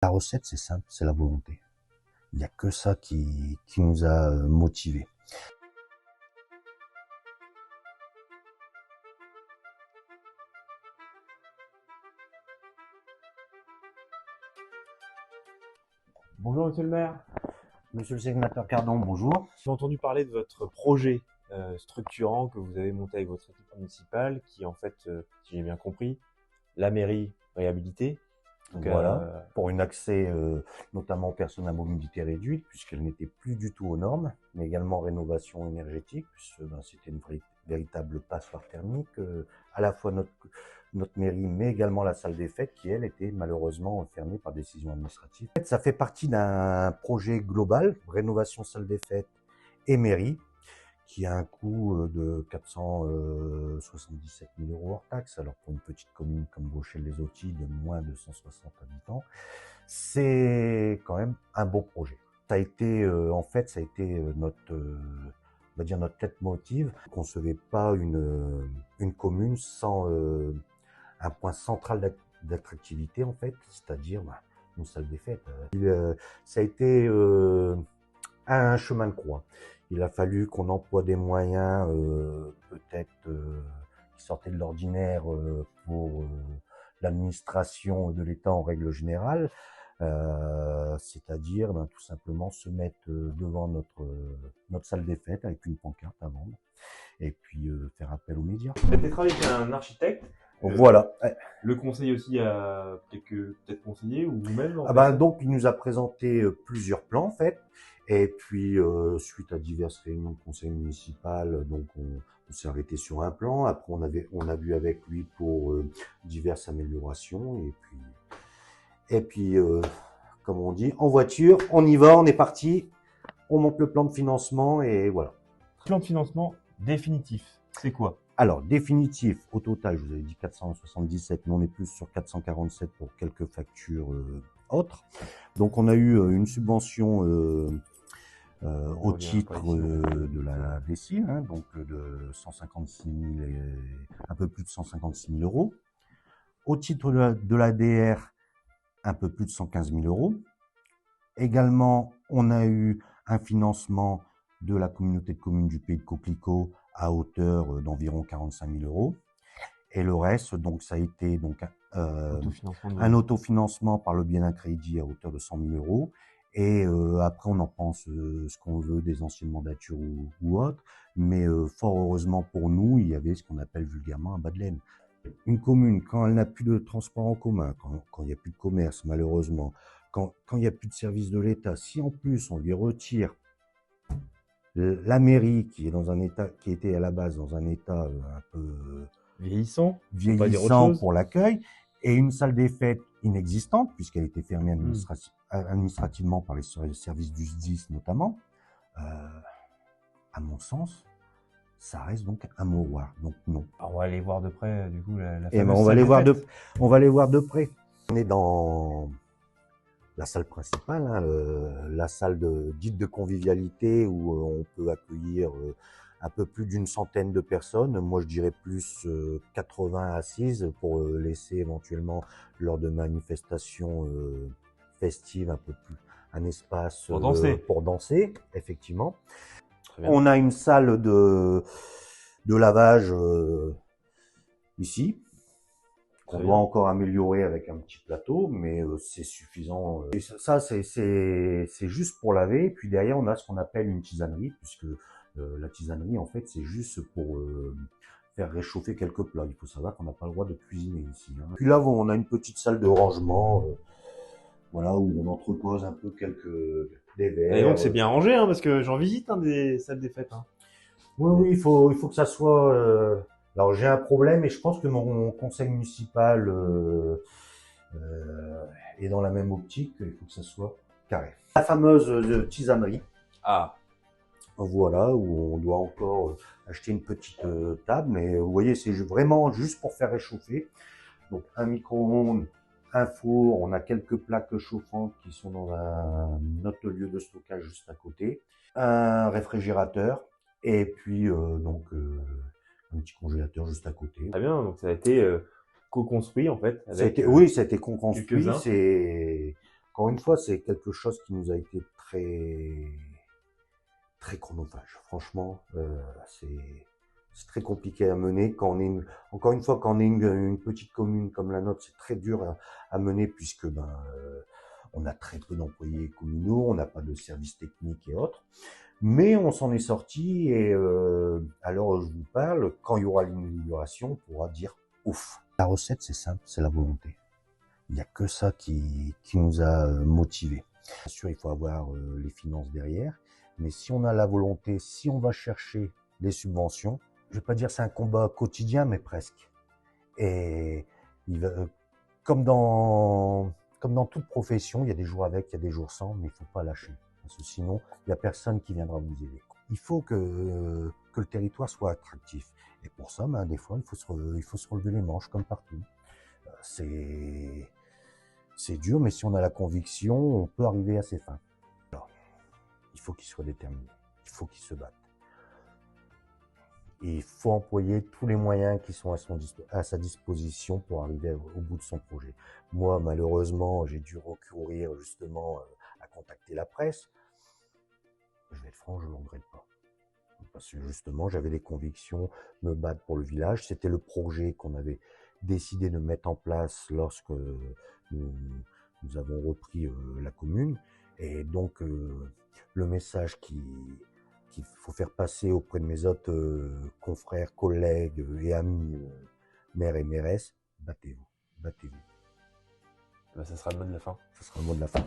La recette, c'est simple, c'est la volonté. Il n'y a que ça qui nous a motivés. Bonjour Monsieur le maire. Monsieur le sénateur Cardon, bonjour. J'ai entendu parler de votre projet structurant que vous avez monté avec votre équipe municipale, qui est en fait, si j'ai bien compris, la mairie réhabilitée. Donc, voilà, pour un accès notamment aux personnes à mobilité réduite, puisqu'elle n'était plus du tout aux normes, mais également rénovation énergétique, puisque c'était une véritable passoire thermique, à la fois notre mairie, mais également la salle des fêtes, qui elle était malheureusement fermée par décision administrative. En fait, ça fait partie d'un projet global, rénovation salle des fêtes et mairie, qui a un coût de 477 000 € hors taxe. Alors pour une petite commune comme Vauchelles-les-Autils de moins de 160 habitants, c'est quand même un beau projet. Ça a été, en fait, ça a été notre, on va dire notre leitmotiv. On ne concevait pas une commune sans un point central d'attractivité, en fait, c'est-à-dire une salle des fêtes. Ça a été un chemin de croix. Il a fallu qu'on emploie des moyens peut-être qui sortaient de l'ordinaire pour l'administration de l'État en règle générale, c'est-à-dire tout simplement se mettre devant notre salle des fêtes avec une pancarte à vendre et puis faire appel aux médias. Vous avez travaillé avec un architecte. Voilà. Le conseil aussi a quelques peut-être conseillers ou vous-même. Donc il nous a présenté plusieurs plans en fait. Et puis, suite à diverses réunions de conseil municipal, donc on s'est arrêté sur un plan. Après, on a vu avec lui pour diverses améliorations. Et puis, comme on dit, en voiture, on y va, on est parti. On monte le plan de financement et voilà. Plan de financement définitif, c'est quoi? Alors, définitif, au total, je vous avais dit 477, mais on est plus sur 447 pour quelques factures autres. Donc, on a eu une subvention au titre de la DSIL, donc de 156 000 et un peu plus de 156 000 €. Au titre de l'ADR, un peu plus de 115 000 €. Également, on a eu un financement de la communauté de communes du Pays de Coquelicot à hauteur d'environ 45 000 €. Et le reste, donc, ça a été donc un autofinancement par le biais d'un crédit à hauteur de 100 000 €. Et après, on en pense ce qu'on veut des anciennes mandatures ou autres. Mais fort heureusement pour nous, il y avait ce qu'on appelle vulgairement un bas de laine. Une commune, quand elle n'a plus de transport en commun, quand il n'y a plus de commerce, malheureusement, quand il n'y a plus de service de l'État, si en plus on lui retire la mairie qui est dans un état, qui était à la base dans un état un peu vieillissant pour l'accueil, et une salle des fêtes inexistante, puisqu'elle était fermée administrativement par les services du SDIS notamment, à mon sens, ça reste donc un mouroir. Donc non. Alors, on va aller voir de près, du coup, on va aller voir de près. On est dans la salle principale, la salle dite de convivialité où on peut accueillir un peu plus d'une centaine de personnes. Moi, je dirais plus 80 assises pour laisser éventuellement, lors de manifestations festives, un peu plus un espace pour danser, effectivement. On a une salle de lavage ici, qu'on doit encore améliorer avec un petit plateau, mais c'est suffisant. Et ça, c'est juste pour laver. Et puis derrière, on a ce qu'on appelle une tisanerie, puisque la tisanerie, en fait, c'est juste pour faire réchauffer quelques plats. Il faut savoir qu'on n'a pas le droit de cuisiner ici. Puis là, on a une petite salle de rangement, voilà, où on entrepose un peu des verres. Et donc c'est bien rangé, parce que j'en visite des salles des fêtes. Oui, il faut que ça soit. Alors j'ai un problème et je pense que mon conseil municipal est dans la même optique. Il faut que ça soit carré. La fameuse tisanerie. Ah. Voilà, où on doit encore acheter une petite table, mais vous voyez, c'est vraiment juste pour faire réchauffer. Donc un micro-ondes, un four, on a quelques plaques chauffantes qui sont dans notre lieu de stockage juste à côté, un réfrigérateur et puis donc un petit congélateur juste à côté. Très bien, donc ça a été co-construit en fait. Oui, ça a été co-construit. Encore une fois, c'est quelque chose qui nous a été très chronophage. Franchement, c'est très compliqué à mener. Encore une fois, quand on est une petite commune comme la nôtre, c'est très dur à mener puisque on a très peu d'employés communaux, on n'a pas de services techniques et autres. Mais on s'en est sorti et à l'heure où je vous parle, quand il y aura l'inauguration, on pourra dire ouf. La recette, c'est simple, c'est la volonté. Il n'y a que ça qui nous a motivés. Bien sûr, il faut avoir les finances derrière, mais si on a la volonté, si on va chercher les subventions, je ne vais pas dire c'est un combat quotidien, mais presque. Et comme dans toute profession, il y a des jours avec, il y a des jours sans, mais il ne faut pas lâcher. Parce que sinon, il n'y a personne qui viendra vous aider. Il faut que le territoire soit attractif. Et pour ça, des fois, il faut se relever les manches, comme partout. C'est dur, mais si on a la conviction, on peut arriver à ses fins. Alors, il faut qu'il soit déterminé. Il faut qu'il se batte. Et il faut employer tous les moyens qui sont à sa disposition pour arriver au bout de son projet. Moi, malheureusement, j'ai dû recourir justement à contacter la presse. Je vais être franc, je ne le regrette pas. Parce que justement, j'avais des convictions, me battre pour le village. C'était le projet qu'on avait décidé de mettre en place lorsque nous avons repris la commune. Et donc, le message qu'il faut faire passer auprès de mes autres confrères, collègues et amis, maires et mairesses, battez-vous, battez-vous. Ça sera le mot de la fin. Ça sera le mot de la fin.